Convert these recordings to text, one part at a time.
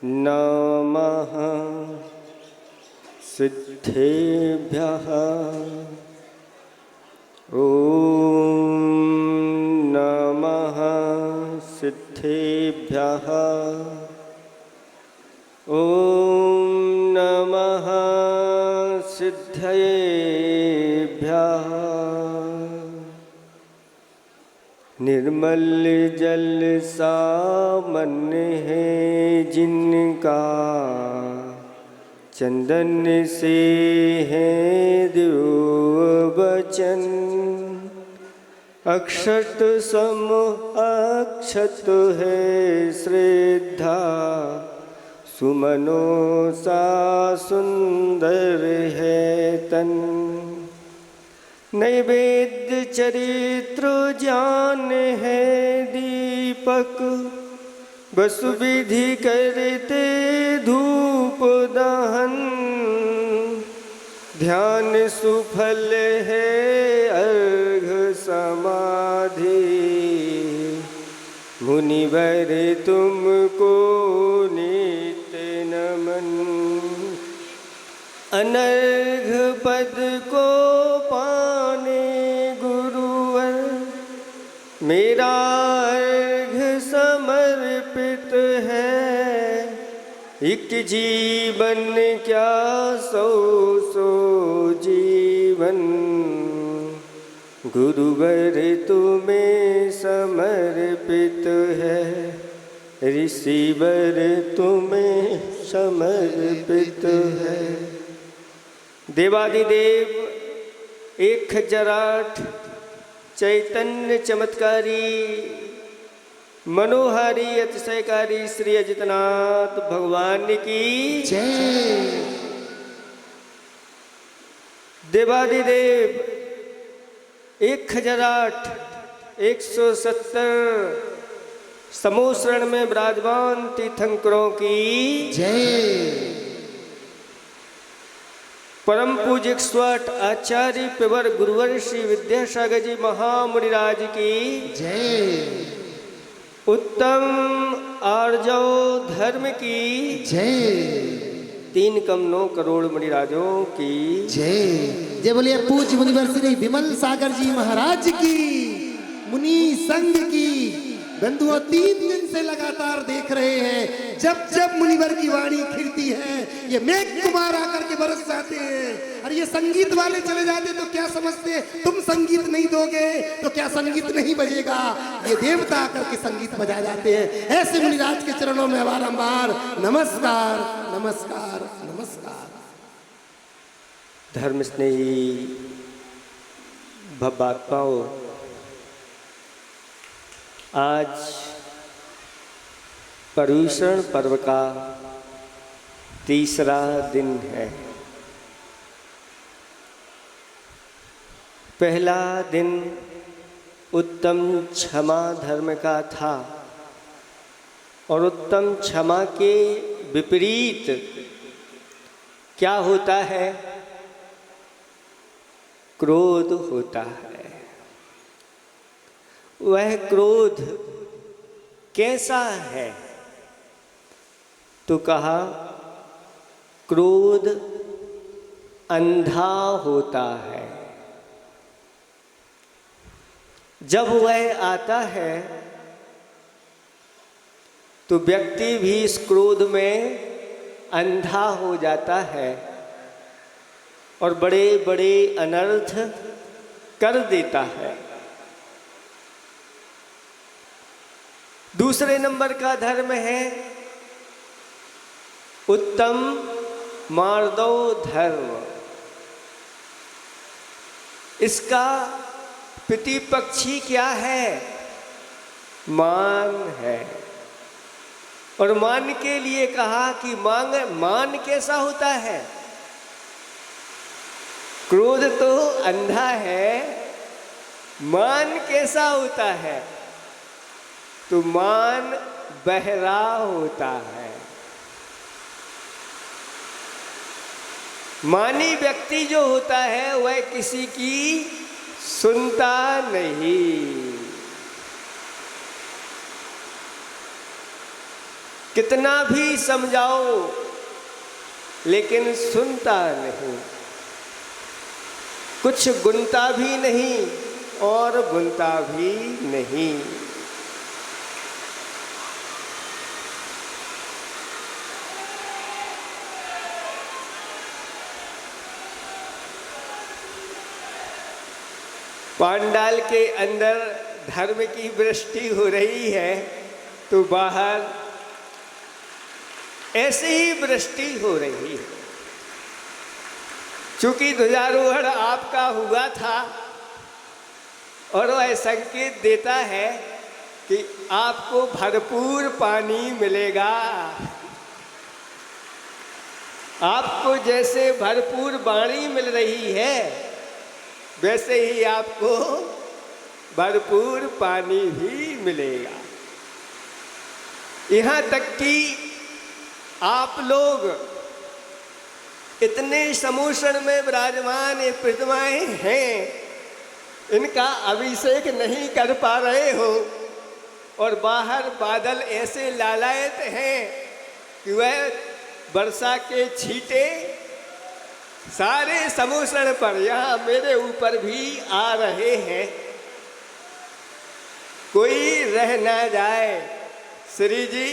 नमः सिद्धेभ्यः ॐ नमः सिद्धेभ्यः ॐ नमः सिद्धेभ्यः। निर्मल जल सामान्य है जिनका, चंदन से है दिव्य वचन। अक्षत सम अक्षत है श्रद्धा, सुमनों सा सुंदर है तन। नैवेद्य चरित्र ज्ञान है दीपक, बस विधि करते धूप दहन। ध्यान सुफल है अर्घ समाधि, मुनिवर तुमको नित्य नमन। अनर्घ पद को पाने गुरुवर, मेरा अर्घ समर्पित है। एक जीवन क्या सौ सौ जीवन, गुरुवर तुम्हें समर्पित है। ऋषिवर तुम्हें समर्पित है। देवादिदेव 1008 चैतन्य चमत्कारी मनोहारी अतिशयकारी श्री अजितनाथ भगवान की जय। देवादिदेव 1008 170 समोसरण में विराजमान तीर्थंकरों की जय। परम पूज्य 108 आचार्य पेवर गुरुवर श्री विद्यासागर जी महामुनिराज की जय। उत्तम आर्जव धर्म की जय। 3,9 करोड़ मुनिराजों की जय। जय बोलिए पूज्य मुनिवर श्री विमल सागर जी महाराज की, मुनि संघ की। बंधुओं 3 दिन से लगातार देख रहे हैं, जब जब मुनिवर की वाणी खिलती है ये मेघ कुमार आकर के बरस जाते हैं। और ये संगीत वाले चले जाते तो क्या समझते हैं, तुम संगीत नहीं दोगे तो क्या संगीत नहीं बजेगा। ये देवता आकर के संगीत बजा जाते हैं। ऐसे मुनिराज के चरणों में बारंबार नमस्कार नमस्कार नमस्कार। धर्म स्नेही भवात्माओं, आज पर्युषण पर्व का तीसरा दिन है। पहला दिन उत्तम क्षमा धर्म का था और उत्तम क्षमा के विपरीत क्या होता है? क्रोध होता है। वह क्रोध कैसा है? तो कहा क्रोध अंधा होता है। जब वह आता है तो व्यक्ति भी इस क्रोध में अंधा हो जाता है और बड़े बड़े अनर्थ कर देता है। दूसरे नंबर का धर्म है उत्तम मार्दव धर्म। इसका प्रतिपक्षी क्या है? मान है। और मान के लिए कहा कि मान कैसा होता है? क्रोध तो अंधा है, मान कैसा होता है? तो मान बहरा होता है। मानी व्यक्ति जो होता है वह किसी की सुनता नहीं। कितना भी समझाओ लेकिन सुनता नहीं, कुछ गुनता भी नहीं और बुनता भी नहीं। पांडाल के अंदर धर्म की वृष्टि हो रही है तो बाहर ऐसे ही वृष्टि हो रही है। चूंकि ध्वजारोहण आपका हुआ था और वह संकेत देता है कि आपको भरपूर पानी मिलेगा। आपको जैसे भरपूर वाणी मिल रही है वैसे ही आपको भरपूर पानी भी मिलेगा। यहाँ तक कि आप लोग इतने समूषण में विराजमान ये प्रतिमाएं हैं, इनका अभिषेक नहीं कर पा रहे हो और बाहर बादल ऐसे लालायित हैं कि वह वर्षा के छींटे सारे समूषण पर यहाँ मेरे ऊपर भी आ रहे हैं। कोई रह ना जाए श्री जी।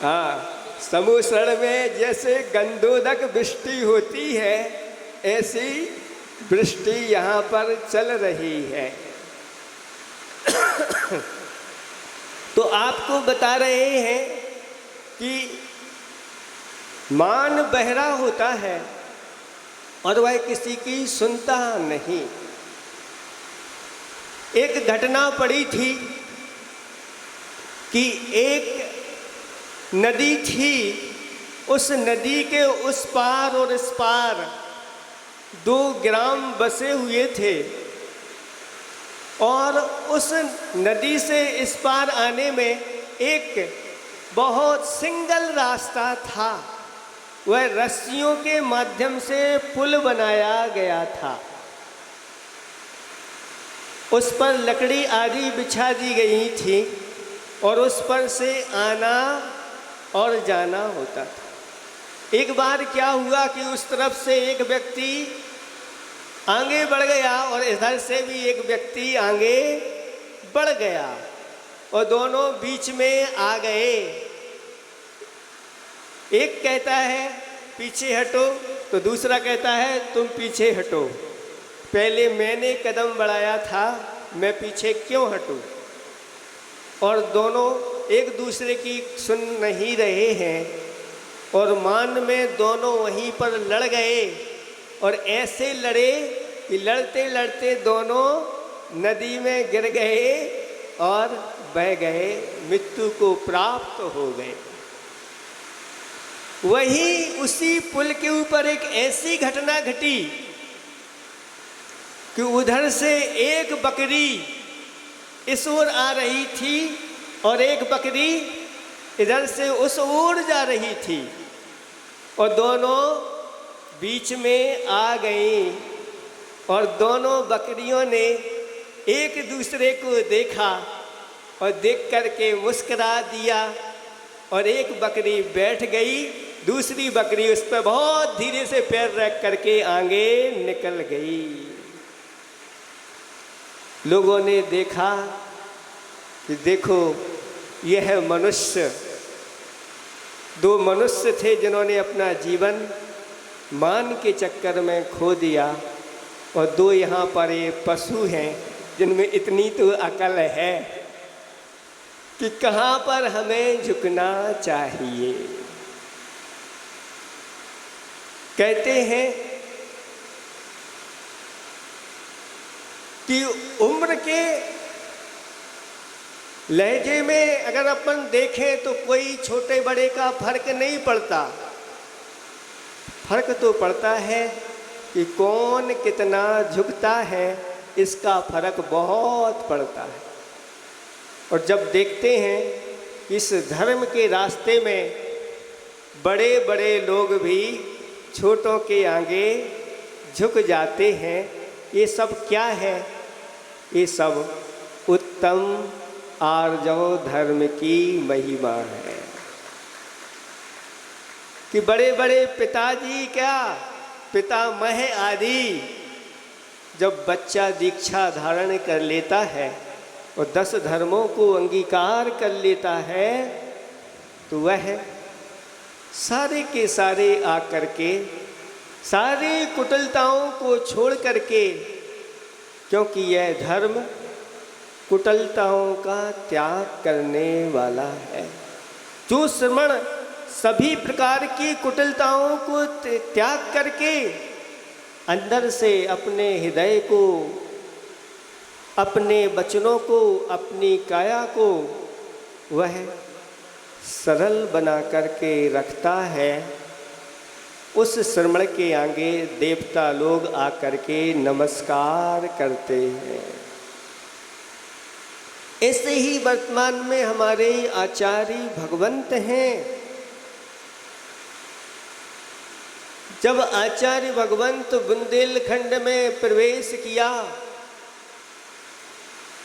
हाँ, समूषण में जैसे गंधोदक वृष्टि होती है ऐसी वृष्टि यहाँ पर चल रही है। तो आपको बता रहे हैं कि मान बहरा होता है और वह किसी की सुनता नहीं। एक घटना पड़ी थी कि एक नदी थी, उस नदी के उस पार और इस पार 2 ग्राम बसे हुए थे और उस नदी से इस पार आने में एक बहुत सिंगल रास्ता था। वह रस्सियों के माध्यम से पुल बनाया गया था। उस पर लकड़ी आदि बिछा दी गई थी और उस पर से आना और जाना होता था। एक बार क्या हुआ कि उस तरफ से एक व्यक्ति आगे बढ़ गया और इधर से भी एक व्यक्ति आगे बढ़ गया और दोनों बीच में आ गए। एक कहता है पीछे हटो तो दूसरा कहता है तुम पीछे हटो। पहले मैंने कदम बढ़ाया था, मैं पीछे क्यों हटूं? और दोनों एक दूसरे की सुन नहीं रहे हैं और मान में दोनों वहीं पर लड़ गए और ऐसे लड़े कि लड़ते लड़ते दोनों नदी में गिर गए और बह गए, मृत्यु को प्राप्त हो गए। वहीं उसी पुल के ऊपर एक ऐसी घटना घटी कि उधर से एक बकरी इस ओर आ रही थी और एक बकरी इधर से उस ओर जा रही थी और दोनों बीच में आ गई और दोनों बकरियों ने एक दूसरे को देखा और देख करके मुस्कुरा दिया और एक बकरी बैठ गई, दूसरी बकरी उस पर बहुत धीरे से पैर रख करके आगे निकल गई। लोगों ने देखा कि देखो यह मनुष्य, 2 मनुष्य थे जिन्होंने अपना जीवन मान के चक्कर में खो दिया और 2 यहाँ पर ये पशु हैं जिनमें इतनी तो अकल है कि कहाँ पर हमें झुकना चाहिए। कहते हैं कि उम्र के लहजे में अगर अपन देखें तो कोई छोटे बड़े का फर्क नहीं पड़ता। फर्क तो पड़ता है कि कौन कितना झुकता है, इसका फर्क बहुत पड़ता है। और जब देखते हैं इस धर्म के रास्ते में बड़े बड़े लोग भी छोटों के आगे झुक जाते हैं, ये सब क्या है? ये सब उत्तम आर्जव धर्म की महिमा है। कि बड़े बड़े पिताजी क्या, पितामह आदि, जब बच्चा दीक्षा धारण कर लेता है और 10 धर्मों को अंगीकार कर लेता है, तो वह सारे के सारे आकर के सारी कुटिलताओं को छोड़ करके, क्योंकि यह धर्म कुटिलताओं का त्याग करने वाला है। जो श्रमण सभी प्रकार की कुटिलताओं को त्याग करके अंदर से अपने हृदय को, अपने वचनों को, अपनी काया को वह सरल बना करके रखता है, उस श्रमण के आगे देवता लोग आकर के नमस्कार करते हैं। ऐसे ही वर्तमान में हमारे आचार्य भगवंत हैं। जब आचार्य भगवंत बुंदेलखंड में प्रवेश किया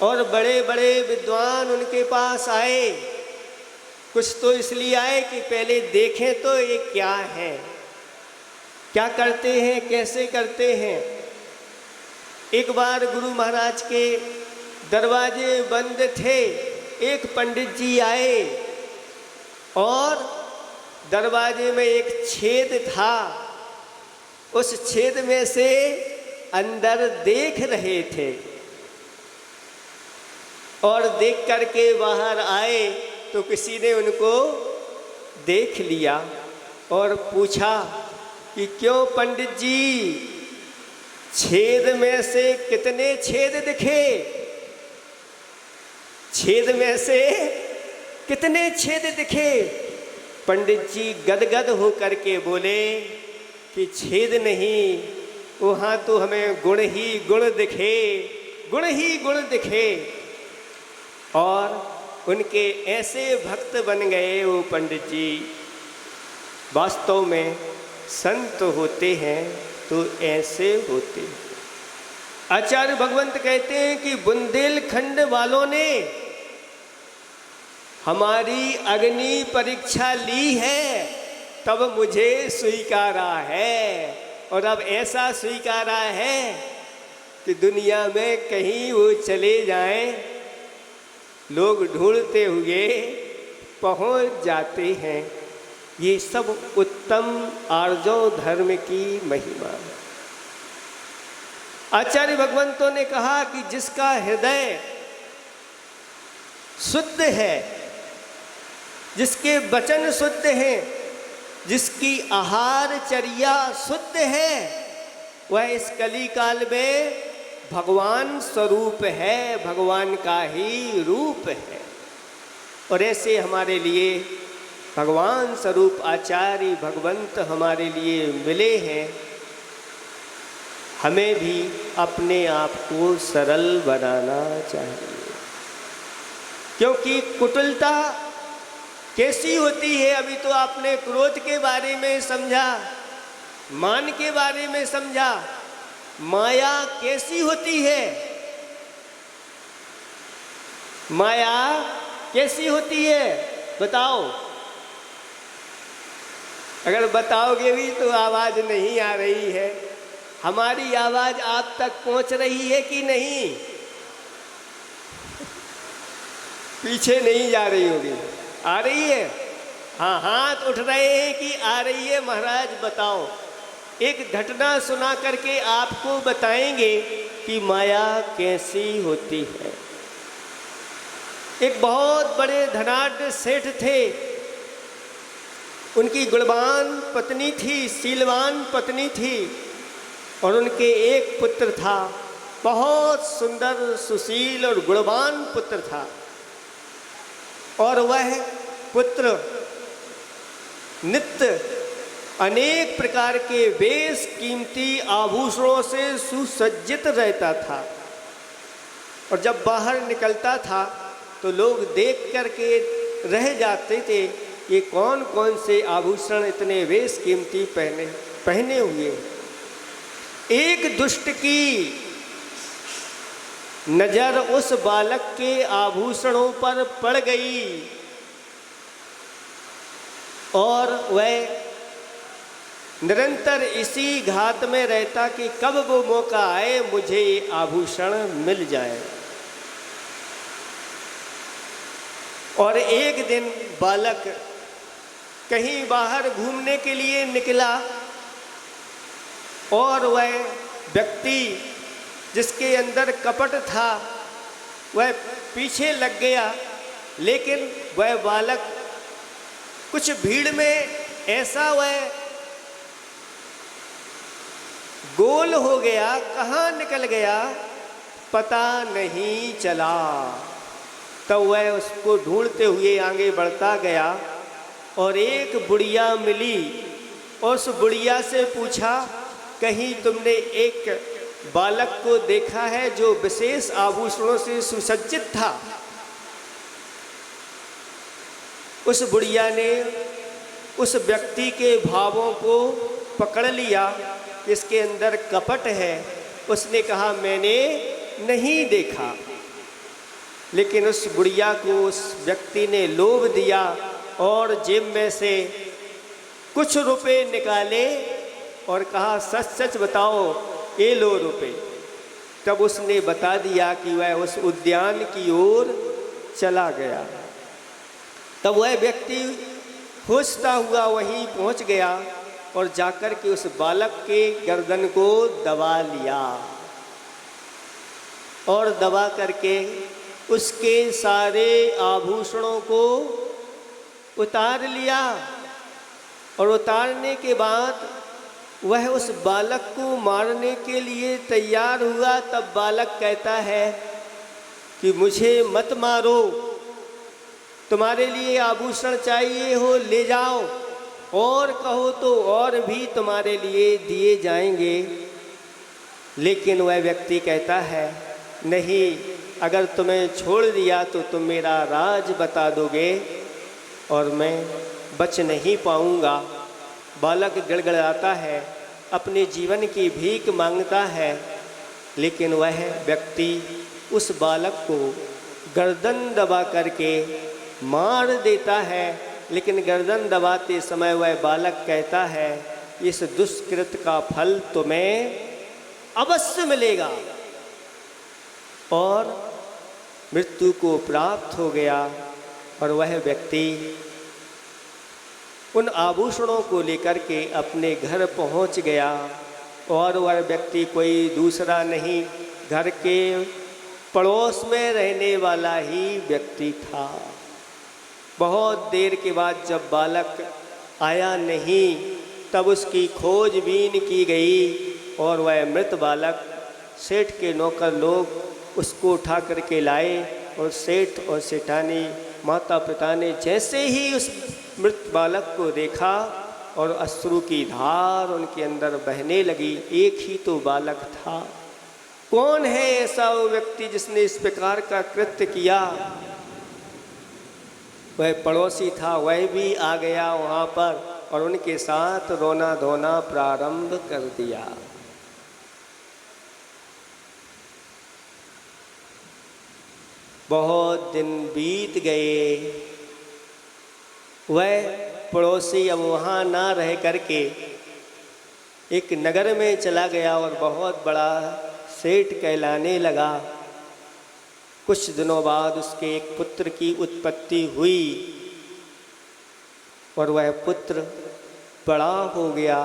और बड़े बड़े विद्वान उनके पास आए, कुछ तो इसलिए आए कि पहले देखें तो ये क्या है, क्या करते हैं, कैसे करते हैं। एक बार गुरु महाराज के दरवाजे बंद थे, एक पंडित जी आए और दरवाजे में एक छेद था, उस छेद में से अंदर देख रहे थे और देख करके बाहर आए तो किसी ने उनको देख लिया और पूछा कि क्यों पंडित जी, छेद में से कितने छेद दिखे, छेद में से कितने छेद दिखे। पंडित जी गदगद हो करके बोले कि छेद नहीं, वहाँ तो हमें गुण ही गुण दिखे, गुण ही गुण दिखे। और उनके ऐसे भक्त बन गए वो पंडित जी। वास्तव में संत होते हैं तो ऐसे होते हैं। आचार्य भगवंत कहते हैं कि बुंदेलखंड वालों ने हमारी अग्नि परीक्षा ली है, तब मुझे स्वीकारा है, और अब ऐसा स्वीकारा है कि दुनिया में कहीं वो चले जाएं, लोग ढूंढते हुए पहुंच जाते हैं। ये सब उत्तम आर्जव धर्म की महिमा है। आचार्य भगवंतों ने कहा कि जिसका हृदय शुद्ध है, जिसके वचन शुद्ध हैं, जिसकी आहारचर्या शुद्ध है, वह इस कली काल में भगवान स्वरूप है, भगवान का ही रूप है। और ऐसे हमारे लिए भगवान स्वरूप आचार्य भगवंत हमारे लिए मिले हैं। हमें भी अपने आप को सरल बनाना चाहिए, क्योंकि कुटिलता कैसी होती है, अभी तो आपने क्रोध के बारे में समझा, मान के बारे में समझा। माया कैसी होती है, माया कैसी होती है बताओ। अगर बताओगे भी तो आवाज़ नहीं आ रही है। हमारी आवाज़ आप तक पहुंच रही है कि नहीं? पीछे नहीं जा रही होगी, आ रही है? हाँ, हाथ उठ रहे हैं कि आ रही है। महाराज बताओ, एक घटना सुना करके आपको बताएंगे कि माया कैसी होती है। एक बहुत बड़े धनाढ्य सेठ थे, उनकी गुणवान पत्नी थी, शीलवान पत्नी थी, और उनके एक पुत्र था, बहुत सुंदर सुशील और गुणवान पुत्र था। और वह पुत्र नित्य अनेक प्रकार के बेश कीमती आभूषणों से सुसज्जित रहता था, और जब बाहर निकलता था तो लोग देख करके रह जाते थे, ये कौन कौन से आभूषण इतने बेश कीमती पहने हुए। एक दुष्ट की नजर उस बालक के आभूषणों पर पड़ गई और वह निरंतर इसी घात में रहता कि कब वो मौका आए मुझे ये आभूषण मिल जाए। और एक दिन बालक कहीं बाहर घूमने के लिए निकला और वह व्यक्ति जिसके अंदर कपट था वह पीछे लग गया, लेकिन वह बालक कुछ भीड़ में ऐसा वह गोल हो गया, कहाँ निकल गया पता नहीं चला। तब वह उसको ढूंढते हुए आगे बढ़ता गया और एक बुढ़िया मिली और उस बुढ़िया से पूछा, कहीं तुमने एक बालक को देखा है जो विशेष आभूषणों से सुसज्जित था? उस बुढ़िया ने उस व्यक्ति के भावों को पकड़ लिया, इसके अंदर कपट है। उसने कहा मैंने नहीं देखा, लेकिन उस बुढ़िया को उस व्यक्ति ने लोभ दिया और जेब में से कुछ रुपए निकाले और कहा सच सच बताओ ये लो रुपए। तब उसने बता दिया कि वह उस उद्यान की ओर चला गया। तब वह व्यक्ति खोजता हुआ वहीं पहुंच गया और जाकर के उस बालक के गर्दन को दबा लिया और दबा करके उसके सारे आभूषणों को उतार लिया। और उतारने के बाद वह उस बालक को मारने के लिए तैयार हुआ। तब बालक कहता है कि मुझे मत मारो, तुम्हारे लिए आभूषण चाहिए हो ले जाओ, और कहो तो और भी तुम्हारे लिए दिए जाएंगे। लेकिन वह व्यक्ति कहता है नहीं, अगर तुम्हें छोड़ दिया तो तुम मेरा राज बता दोगे और मैं बच नहीं पाऊंगा। बालक गिड़गिड़ाता है, अपने जीवन की भीख मांगता है, लेकिन वह व्यक्ति उस बालक को गर्दन दबा करके मार देता है। लेकिन गर्दन दबाते समय वह बालक कहता है इस दुष्कृत का फल तुम्हें अवश्य मिलेगा, और मृत्यु को प्राप्त हो गया। और वह व्यक्ति उन आभूषणों को लेकर के अपने घर पहुंच गया। और वह व्यक्ति कोई दूसरा नहीं, घर के पड़ोस में रहने वाला ही व्यक्ति था। बहुत देर के बाद जब बालक आया नहीं, तब उसकी खोजबीन की गई और वह मृत बालक सेठ के नौकर लोग उसको उठा करके लाए। और सेठ और सेठानी माता पिता ने जैसे ही उस मृत बालक को देखा और अश्रु की धार उनके अंदर बहने लगी। एक ही तो बालक था, कौन है ऐसा वो व्यक्ति जिसने इस प्रकार का कृत्य किया? वह पड़ोसी था, वह भी आ गया वहाँ पर और उनके साथ रोना धोना प्रारंभ कर दिया। बहुत दिन बीत गए। वह पड़ोसी अब वहाँ ना रह करके एक नगर में चला गया और बहुत बड़ा सेठ कहलाने लगा। कुछ दिनों बाद उसके एक पुत्र की उत्पत्ति हुई और वह पुत्र बड़ा हो गया।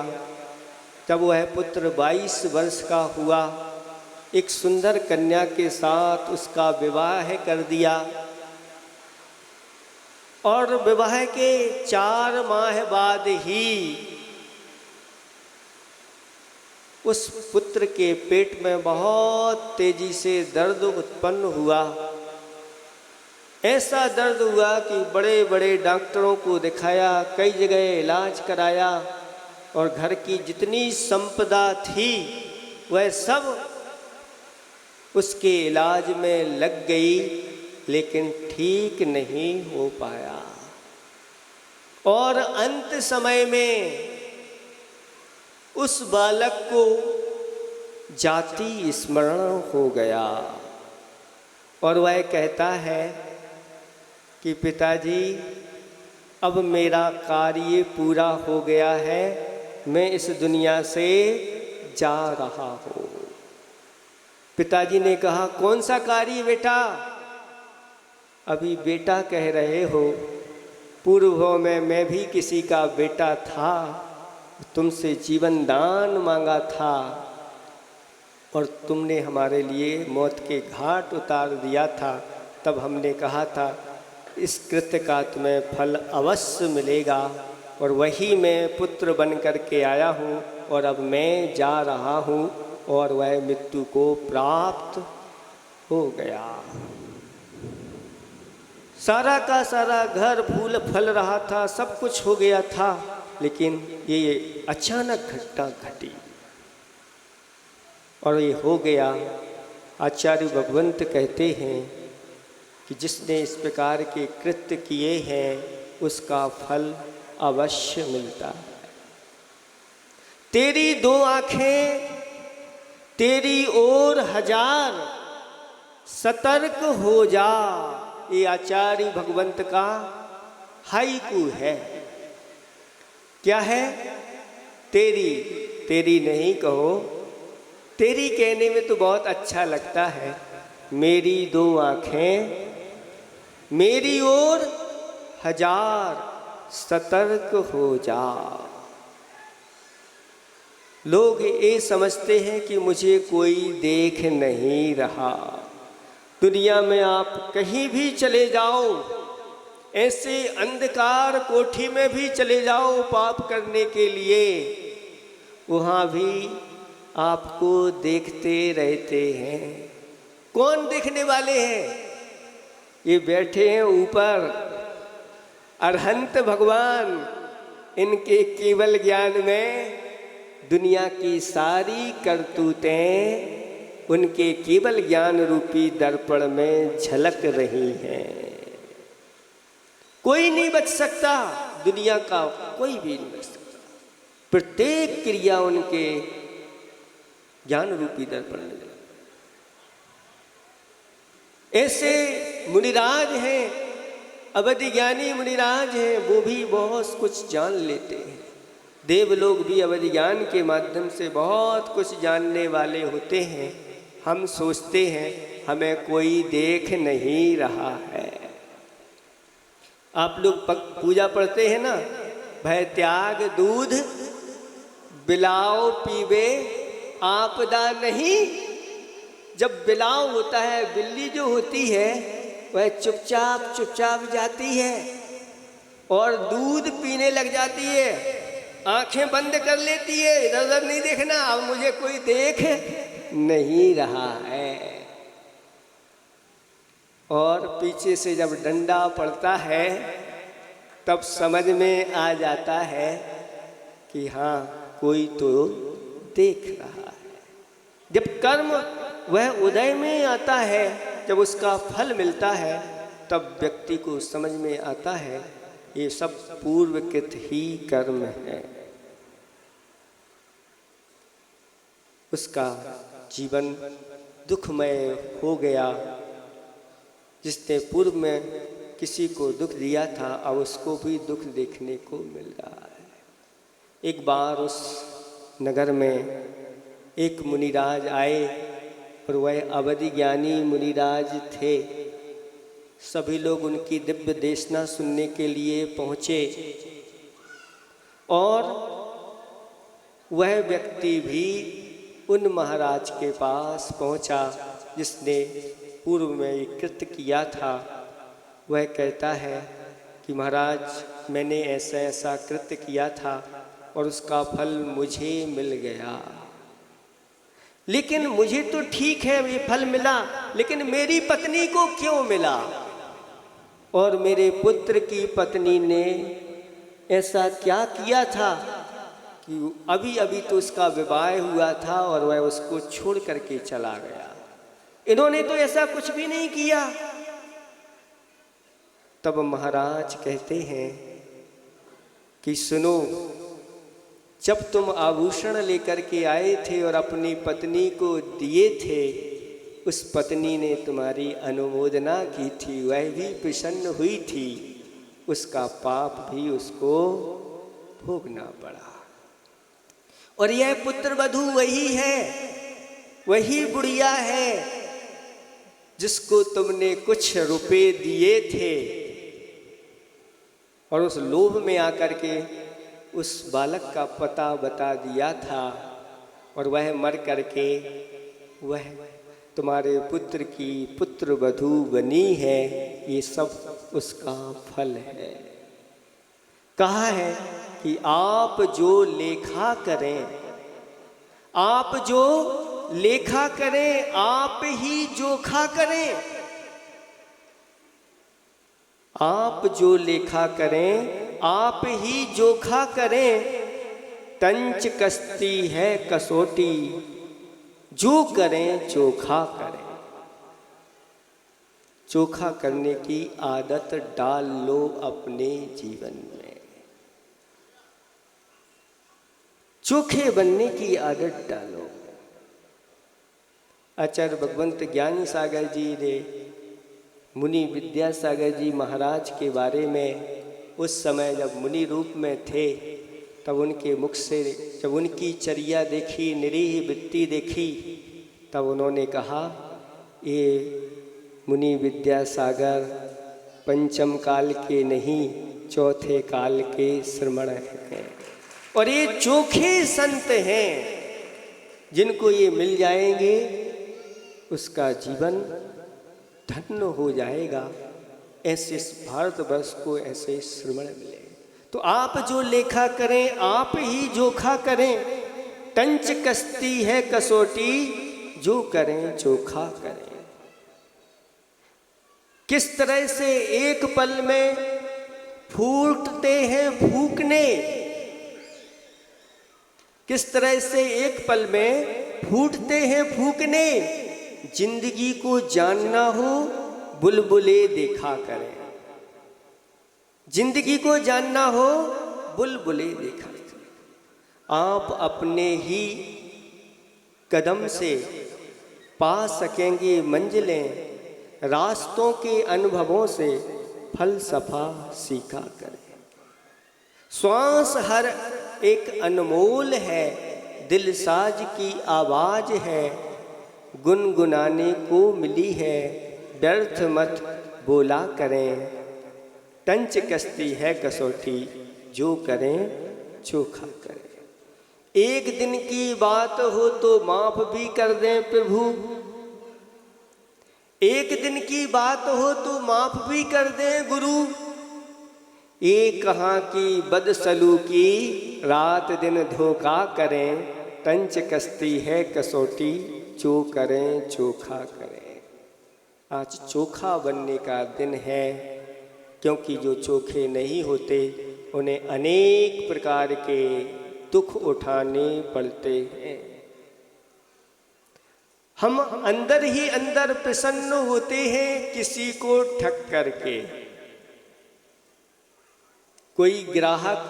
जब वह पुत्र 22 वर्ष का हुआ, एक सुंदर कन्या के साथ उसका विवाह कर दिया। और विवाह के 4 माह बाद ही उस पुत्र के पेट में बहुत तेजी से दर्द उत्पन्न हुआ। ऐसा दर्द हुआ कि बड़े बड़े डॉक्टरों को दिखाया, कई जगह इलाज कराया और घर की जितनी संपदा थी वह सब उसके इलाज में लग गई, लेकिन ठीक नहीं हो पाया। और अंत समय में उस बालक को जाति स्मरण हो गया। और वह कहता है कि पिताजी अब मेरा कार्य पूरा हो गया है, मैं इस दुनिया से जा रहा हूँ। पिताजी ने कहा कौन सा कार्य बेटा? अभी बेटा कह रहे हो, पूर्व में मैं भी किसी का बेटा था, तुमसे जीवन दान मांगा था और तुमने हमारे लिए मौत के घाट उतार दिया था। तब हमने कहा था इस कृत्य का तुम्हें फल अवश्य मिलेगा, और वही मैं पुत्र बन कर के आया हूँ और अब मैं जा रहा हूँ और वह मृत्यु को प्राप्त हो गया। सारा का सारा घर फूल फल रहा था, सब कुछ हो गया था, लेकिन ये अचानक घटना घटी और ये हो गया। आचार्य भगवंत कहते हैं कि जिसने इस प्रकार के कृत्य किए हैं उसका फल अवश्य मिलता है। तेरी दो आंखें तेरी ओर हजार, सतर्क हो जा, ये आचार्य भगवंत का हाइकू है। क्या है? तेरी, तेरी नहीं कहो, तेरी कहने में तो बहुत अच्छा लगता है। मेरी दो आंखें मेरी ओर हजार, सतर्क हो जा। लोग ये समझते हैं कि मुझे कोई देख नहीं रहा। दुनिया में आप कहीं भी चले जाओ, ऐसे अंधकार कोठी में भी चले जाओ पाप करने के लिए, वहाँ भी आपको देखते रहते हैं। कौन देखने वाले हैं? ये बैठे हैं ऊपर अरहंत भगवान, इनके केवल ज्ञान में दुनिया की सारी करतूतें उनके केवल ज्ञान रूपी दर्पण में झलक रही हैं। कोई नहीं बच सकता, दुनिया का कोई भी नहीं बच सकता। प्रत्येक क्रिया उनके ज्ञान रूपी दर्पण में। ऐसे मुनिराज हैं, अवधि ज्ञानी मुनिराज हैं, वो भी बहुत कुछ जान लेते हैं। देवलोग भी अवधि ज्ञान के माध्यम से बहुत कुछ जानने वाले होते हैं। हम सोचते हैं हमें कोई देख नहीं रहा है। आप लोग पूजा पढ़ते हैं ना, भय त्याग दूध बिलाओ पीवे आपदा नहीं। जब बिलाव होता है, बिल्ली जो होती है वह चुपचाप चुपचाप जाती है और दूध पीने लग जाती है, आंखें बंद कर लेती है, इधर उधर नहीं देखना, अब मुझे कोई देख नहीं रहा है। और पीछे से जब डंडा पड़ता है तब समझ में आ जाता है कि हाँ कोई तो देख रहा है। जब कर्म वह उदय में आता है, जब उसका फल मिलता है, तब व्यक्ति को समझ में आता है ये सब पूर्वकृत ही कर्म है। उसका जीवन दुखमय हो गया। जिसने पूर्व में किसी को दुख दिया था, अब उसको भी दुख देखने को मिल रहा है। एक बार उस नगर में एक मुनिराज आए और वह अवधि ज्ञानी मुनिराज थे। सभी लोग उनकी दिव्य देशना सुनने के लिए पहुँचे और वह व्यक्ति भी उन महाराज के पास पहुँचा जिसने पूर्व में ये कृत्य किया था। वह कहता है कि महाराज मैंने ऐसा ऐसा कृत्य किया था और उसका फल मुझे मिल गया, लेकिन मुझे तो ठीक है ये फल मिला, लेकिन मेरी पत्नी को क्यों मिला? और मेरे पुत्र की पत्नी ने ऐसा क्या किया था कि अभी अभी तो उसका विवाह हुआ था और वह उसको छोड़ करके चला गया। इन्होंने तो ऐसा कुछ भी नहीं किया। तब महाराज कहते हैं कि सुनो, जब तुम आभूषण लेकर के आए थे और अपनी पत्नी को दिए थे, उस पत्नी ने तुम्हारी अनुमोदना की थी, वह भी प्रसन्न हुई थी, उसका पाप भी उसको भोगना पड़ा। और यह पुत्र वधू वही है, वही बुढ़िया है जिसको तुमने कुछ रुपए दिए थे और उस लोभ में आकर के उस बालक का पता बता दिया था, और वह मर करके वह तुम्हारे पुत्र की पुत्र वधू बनी है। ये सब उसका फल है। कहा है कि आप जो लेखा करें, आप जो लेखा करें, आप ही जोखा करें। आप जो लेखा करें, आप ही जोखा करें। टंच कसती है कसौटी, जो करें चोखा करें। चोखा करने की आदत डाल लो अपने जीवन में, चोखे बनने की आदत डालो। आचार्य भगवंत ज्ञानी सागर जी ने मुनि विद्यासागर जी महाराज के बारे में उस समय जब मुनि रूप में थे, तब उनके मुख से जब उनकी चर्या देखी, निरीह वृत्ति देखी, तब उन्होंने कहा, ये मुनि विद्यासागर पंचम काल के नहीं, चौथे काल के श्रमण हैं, और ये चोखे संत हैं। जिनको ये मिल जाएंगे उसका जीवन धन्य हो जाएगा। ऐसे भारतवर्ष को ऐसे श्रमण मिले। तो आप जो लेखा करें, आप ही जोखा करें। टंच कसती है कसौटी, जो करें चोखा करें। किस तरह से एक पल में फूटते हैं फूकने, किस तरह से एक पल में फूटते हैं फूकने। जिंदगी को जानना हो, बुलबुले देखा करें। जिंदगी को जानना हो, बुलबुले देखा करें। आप अपने ही कदम से पा सकेंगे मंजिलें, रास्तों के अनुभवों से फलसफा सीखा करें। श्वास हर एक अनमोल है, दिलसाज की आवाज है, गुनगुनाने को मिली है, व्यर्थ मत बोला करें। टंच कसती है कसौटी, जो करें चोखा करें। एक दिन की बात हो तो माफ भी कर दें प्रभु, एक दिन की बात हो तो माफ भी कर दें गुरु। ये कहाँ की बदसलूकी, रात दिन धोखा करें। टंच कसती है कसौटी, जो करें चोखा करें। आज चोखा बनने का दिन है, क्योंकि जो चोखे नहीं होते उन्हें अनेक प्रकार के दुख उठाने पड़ते हैं। हम अंदर ही अंदर प्रसन्न होते हैं किसी को ठग करके। कोई ग्राहक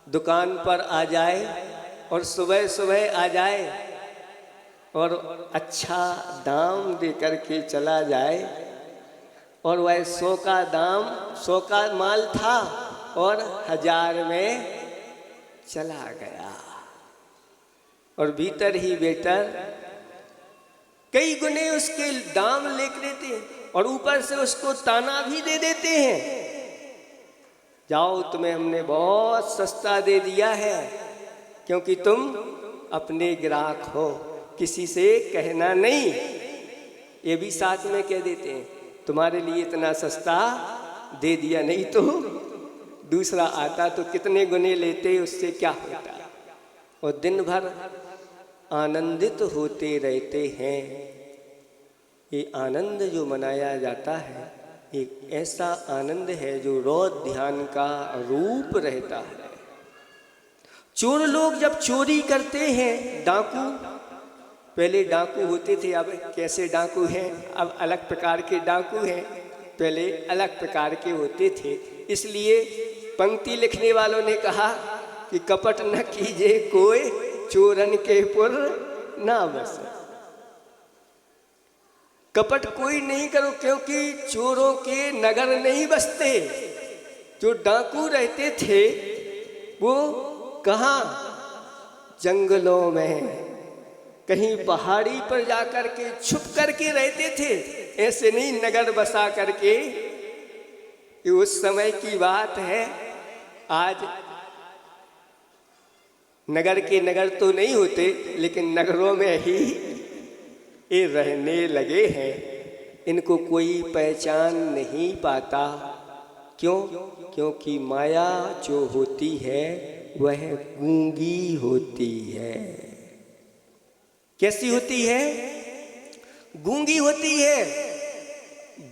दुकान पर आ जाए और सुबह सुबह आ जाए और अच्छा दाम दे करके चला जाए, और वह 100 का दाम, 100 का माल था और 1000 में चला गया, और भीतर ही भीतर कई गुने उसके दाम लिख देते हैं और ऊपर से उसको ताना भी दे देते हैं, जाओ तुम्हें हमने बहुत सस्ता दे दिया है, क्योंकि तुम अपने ग्राहक हो, किसी से कहना नहीं। ये भी साथ में कह देते हैं, तुम्हारे लिए इतना सस्ता दे दिया, नहीं तो दूसरा आता तो कितने गुने लेते, उससे क्या होता। और दिन भर आनंदित होते रहते हैं। ये आनंद जो मनाया जाता है, एक ऐसा आनंद है जो रोज ध्यान का रूप रहता है। चोर लोग जब चोरी करते हैं, डाकू, पहले डाकू होते थे, अब कैसे डाकू हैं, अब अलग प्रकार के डाकू हैं, पहले अलग प्रकार के होते थे। इसलिए पंक्ति लिखने वालों ने कहा कि कपट न कीजिए कोई, चोरन के पुर ना बस। कपट कोई नहीं करो, क्योंकि चोरों के नगर नहीं बसते। जो डाकू रहते थे वो कहाँ, जंगलों में, कहीं पहाड़ी पर जाकर के छुप करके रहते थे। ऐसे नहीं नगर बसा करके। ये उस समय की बात है। आज नगर के नगर तो नहीं होते, लेकिन नगरों में ही ये रहने लगे हैं। इनको कोई पहचान नहीं पाता। क्यों? क्योंकि माया जो होती है वह गूंगी होती है। कैसी होती है? गूंगी होती है,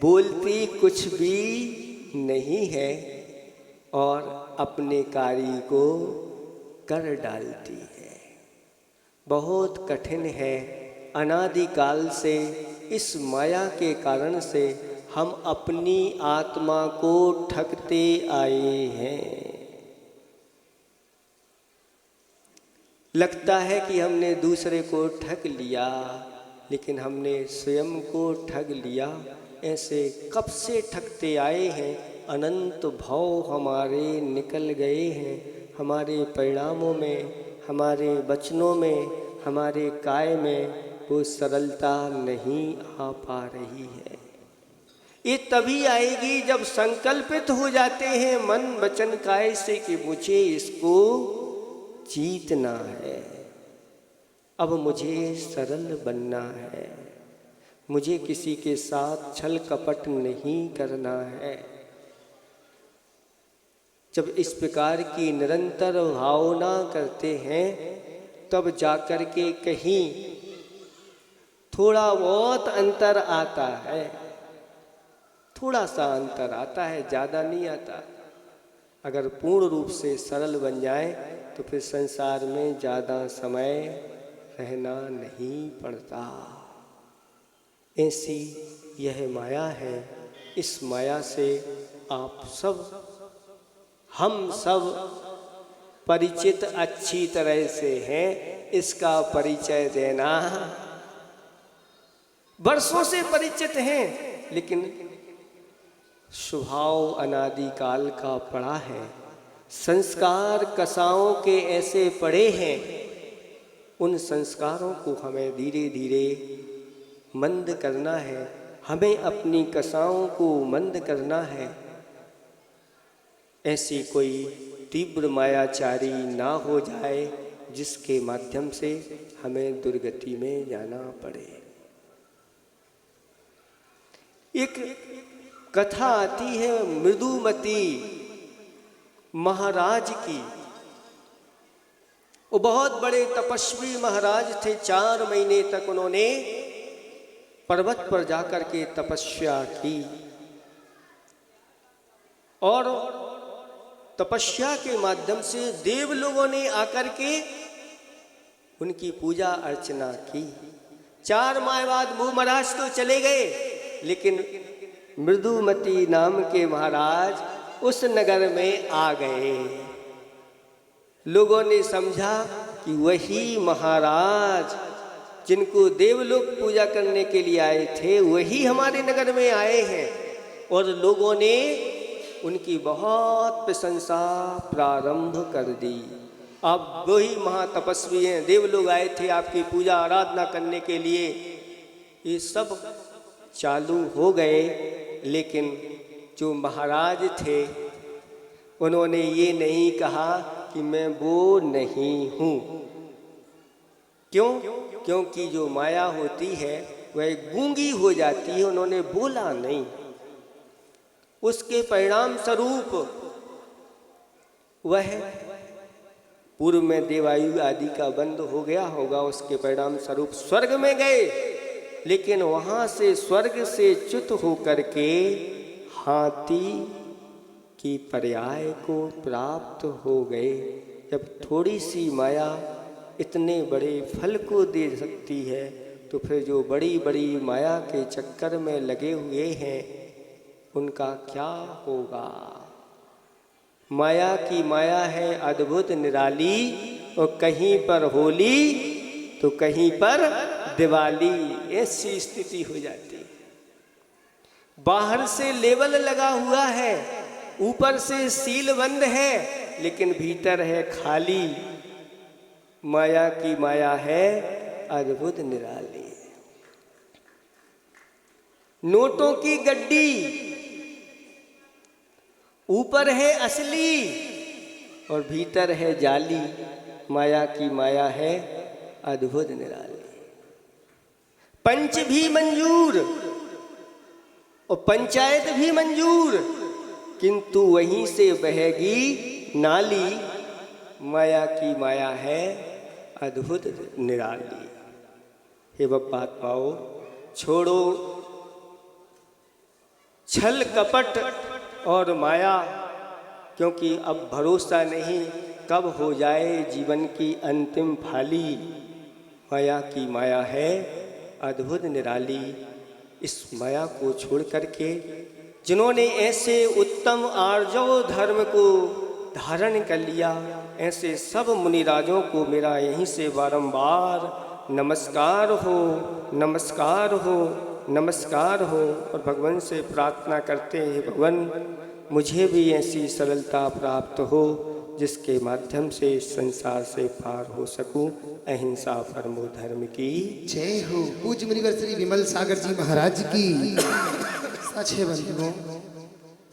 बोलती कुछ भी नहीं है और अपने कार्य को कर डालती है। बहुत कठिन है। अनादिकाल से इस माया के कारण से हम अपनी आत्मा को ठगते आए हैं। लगता है कि हमने दूसरे को ठग लिया, लेकिन हमने स्वयं को ठग लिया। ऐसे कब से ठगते आए हैं। अनंत भाव हमारे निकल गए हैं। हमारे परिणामों में, हमारे वचनों में, हमारे काय में वो सरलता नहीं आ पा रही है। ये तभी आएगी जब संकल्पित हो जाते हैं मन वचन काय से कि मुझे इसको जीतना है। अब मुझे सरल बनना है। मुझे किसी के साथ छल कपट नहीं करना है। जब इस प्रकार की निरंतर भावना करते हैं तब जाकर के कहीं थोड़ा बहुत अंतर आता है। थोड़ा सा अंतर आता है, ज़्यादा नहीं आता। अगर पूर्ण रूप से सरल बन जाए तो फिर संसार में ज़्यादा समय रहना नहीं पड़ता। ऐसी यह माया है। इस माया से आप सब, हम सब परिचित अच्छी तरह से हैं। इसका परिचय देना, वर्षों से परिचित हैं, लेकिन स्वभाव अनादिकाल का पड़ा है। संस्कार कसाओं के ऐसे पड़े हैं। उन संस्कारों को हमें धीरे धीरे मंद करना है। हमें अपनी कसाओं को मंद करना है। ऐसी कोई तीव्र मायाचारी ना हो जाए जिसके माध्यम से हमें दुर्गति में जाना पड़े। एक कथा आती है मृदुमती महाराज की। वो बहुत बड़े तपस्वी महाराज थे। 4 महीने तक उन्होंने पर्वत पर जाकर के तपस्या की और तपस्या के माध्यम से देव लोगों ने आकर के उनकी पूजा अर्चना की। 4 माह बाद वो महाराज तो चले गए, लेकिन मृदुमती नाम के महाराज उस नगर में आ गए। लोगों ने समझा कि वही महाराज जिनको देवलोक पूजा करने के लिए आए थे वही हमारे नगर में आए हैं। और लोगों ने उनकी बहुत प्रशंसा प्रारंभ कर दी। अब वही महातपस्वी हैं, देवलोग आए थे आपकी पूजा आराधना करने के लिए। ये सब चालू हो गए, लेकिन जो महाराज थे उन्होंने ये नहीं कहा कि मैं वो नहीं हूँ। क्यों? क्योंकि जो माया होती है वह गूंगी हो जाती है। उन्होंने बोला नहीं। उसके परिणाम स्वरूप वह पूर्व में देवायु आदि का बंद हो गया होगा। उसके परिणाम स्वरूप स्वर्ग में गए, लेकिन वहाँ से स्वर्ग से च्युत होकर के हाथी की पर्याय को प्राप्त हो गए। जब थोड़ी सी माया इतने बड़े फल को दे सकती है, तो फिर जो बड़ी बड़ी माया के चक्कर में लगे हुए हैं उनका क्या होगा। माया की माया है अद्भुत निराली, और कहीं पर होली तो कहीं पर दिवाली, ऐसी स्थिति हो जाती है। बाहर से लेबल लगा हुआ है, ऊपर से सील बंद है, लेकिन भीतर है खाली। माया की माया है अद्भुत निराली। नोटों की गड्डी, ऊपर है असली और भीतर है जाली। माया की माया है अद्भुत निराली। पंच भी मंजूर और पंचायत भी मंजूर, किंतु वहीं से बहेगी नाली। माया की माया है अद्भुत निराली। हे बप्पात्माओ, छोड़ो छल कपट और माया, क्योंकि अब भरोसा नहीं कब हो जाए जीवन की अंतिम फाली। माया की माया है अद्भुत निराली। इस माया को छोड़ करके जिन्होंने ऐसे उत्तम आर्जव धर्म को धारण कर लिया, ऐसे सब मुनिराजों को मेरा यहीं से बारंबार नमस्कार हो, नमस्कार हो, नमस्कार हो। और भगवान से प्रार्थना करते हैं, भगवान मुझे भी ऐसी सरलता प्राप्त हो जिसके माध्यम से संसार से पार हो सकूं। अहिंसा परमो धर्म की जय हो। पूज्य मुनिवर श्री विमल सागर जी महाराज की। सच है बंधुओं,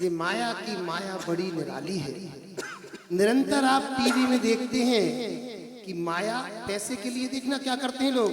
ये माया की माया बड़ी निराली है। निरंतर आप टीवी में देखते हैं कि माया पैसे के लिए देखना क्या करते हैं लोग,